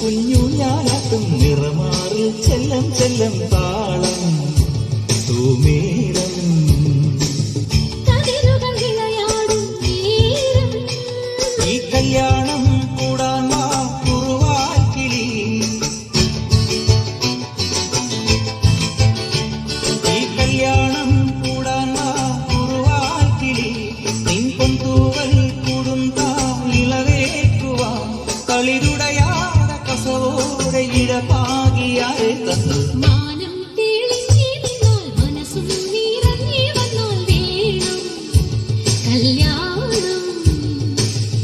കുഞ്ഞു ഞാനാട്ടും നിറമാറിൽ ചെല്ലം ചെല്ലം താളം തൂമേളം ഈ കല്യാണം കൂടാൻ വാ കുറുവാൽ കിളി ഈ കല്യാണം കൂടാൻ വാ കുറുവാൽ കിളി നിൻ പൊന്തൂവൽ കൂടുന്താ ഇളവേക്കുവാ കളിരുടയാട കസവോടെ ഇടപാകിയാരെ തന്നു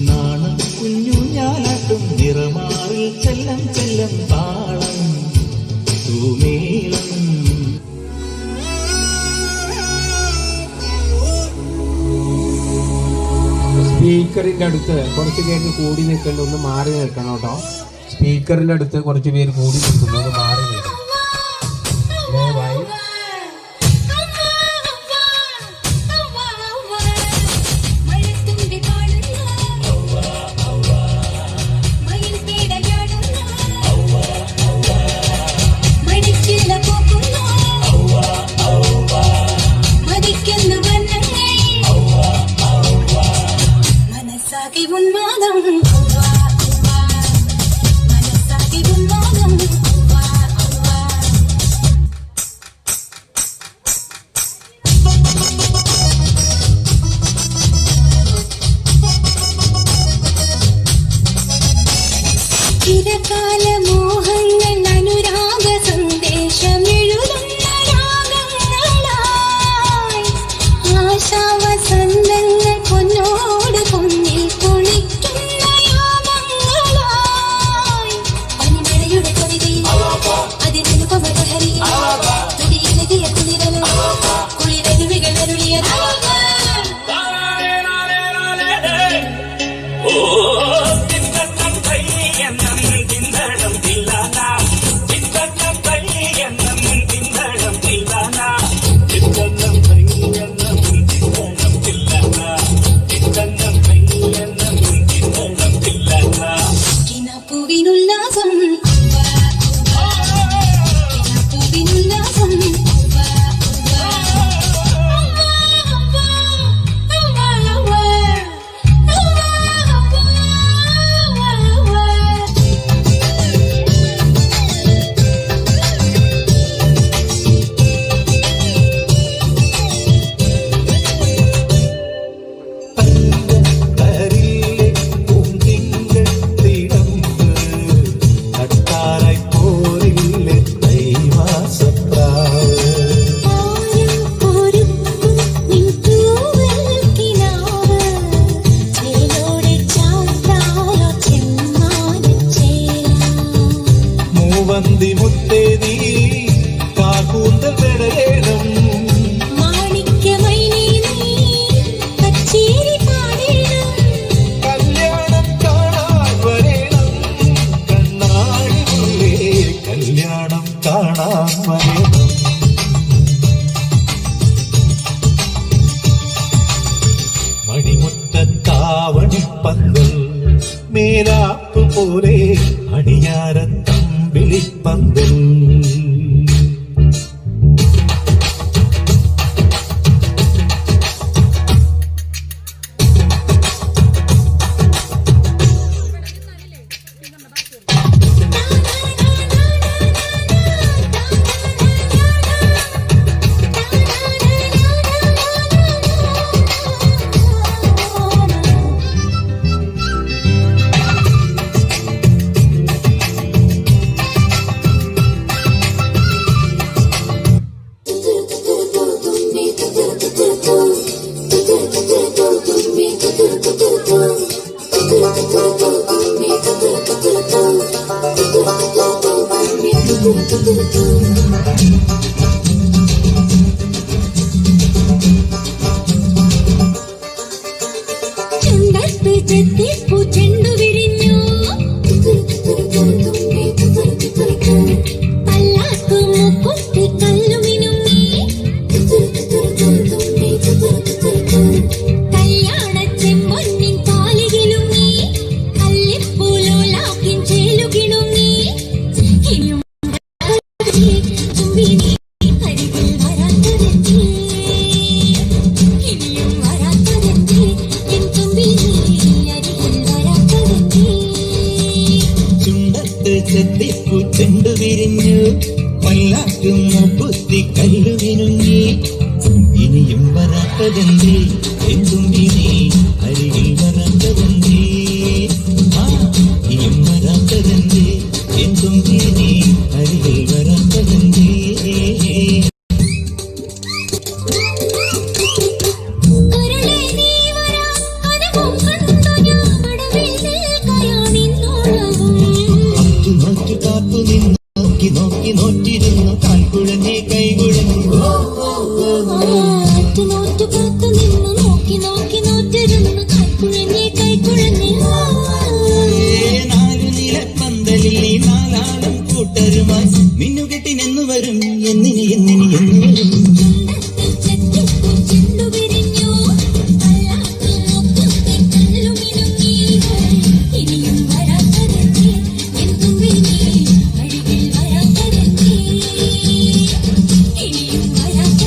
നാണം കുഞ്ഞു ഞാനാട്ടും നിറമാറിൽ ചെല്ലം ചെല്ലം താളം തൂമേളം സ്പീക്കറിന്റെ അടുത്ത് കുറച്ച് പേര് കൂടി നിൽക്കേണ്ട ഒന്ന് മാറി നിൽക്കണം കേട്ടോ. സ്പീക്കറിന്റെ അടുത്ത് കുറച്ച് പേര് കൂടി നിൽക്കുന്നു, ഒന്ന് മാറി നിൽക്കണം ദയവായി. ചിരകാല മോഹങ്ങൾ അനുരാഗ സന്ദേശമെഴുതുന്ന രാഗങ്ങളായി ആശാവസന്തങ്ങൾ പൊന്നോട് പൊന്നിൽ കുളിക്കുന്ന യാമങ്ങളായി പനിമഴയുടെ കൊടികയിൽ അതിനനുപമലഹരി തുടിയിലെതിയ കുളിരലും കുളിരരുവികൾ അരുളിയത് മുത്തേനീ കാക്കൂന്തൽ പെടയേണം കല്യാണം കാണാൻ വരേണം കണ്ണാടിമുള്ളേ കല്യാണം കാണാൻ വരേണം മണിമുറ്റത്താവണിപ്പന്തൽ മേലാപ്പ് പോലെ അണിയാരത്തം വിളിപ്പന്തൽ ചെണ്ടു വിരിഞ്ഞു പല്ലാക്കുമു കുത്തി കല്ലുമിനുങ്ങി കല്യാണ ചെമ്പൊന്നിൻ താലികിലുങ്ങി കല്ലിപ്പൂലോലാക്കിൻ ചേലുകിണുങ്ങി ചെത്തിപ്പൂ ചെണ്ടു വിരിഞ്ഞു പല്ലാക്കും മുപ്പുത്തി കല്ലു വിരുങ്ങി ഇനിയും വരാത്തതെന്തേ എന്തും ഇനി അരികിൽ വരാത്തതെന്തേ ഇനിയും വരാത്തതെന്തേ എന്തും ഇനി അരികിൽ വരാത്തതെന്തേ കരളേ നീ വരാ അനുഭവം കണ്ടു ഞാൻ മടവിൽ നിൽക്കയാണിന്നോളവും നോക്കി കാത്തു നിന്ന് നോക്കി നോക്കി നോറ്റിരുന്നു കാൽക്കുഴഞ്ഞേ കൈകുഴഞ്ഞു ആറ്റു നോറ്റു പുറത്തു നിന്ന് നോക്കി നോക്കി നോറ്റിരുന്ന് കൈക്കുഴഞ്ഞേ കൈക്കുഴഞ്ഞേ നാലു നില പന്തലിൽ നാലാളും കൂട്ടരുമായി മിന്നുകെട്ടിനെന്നു വരും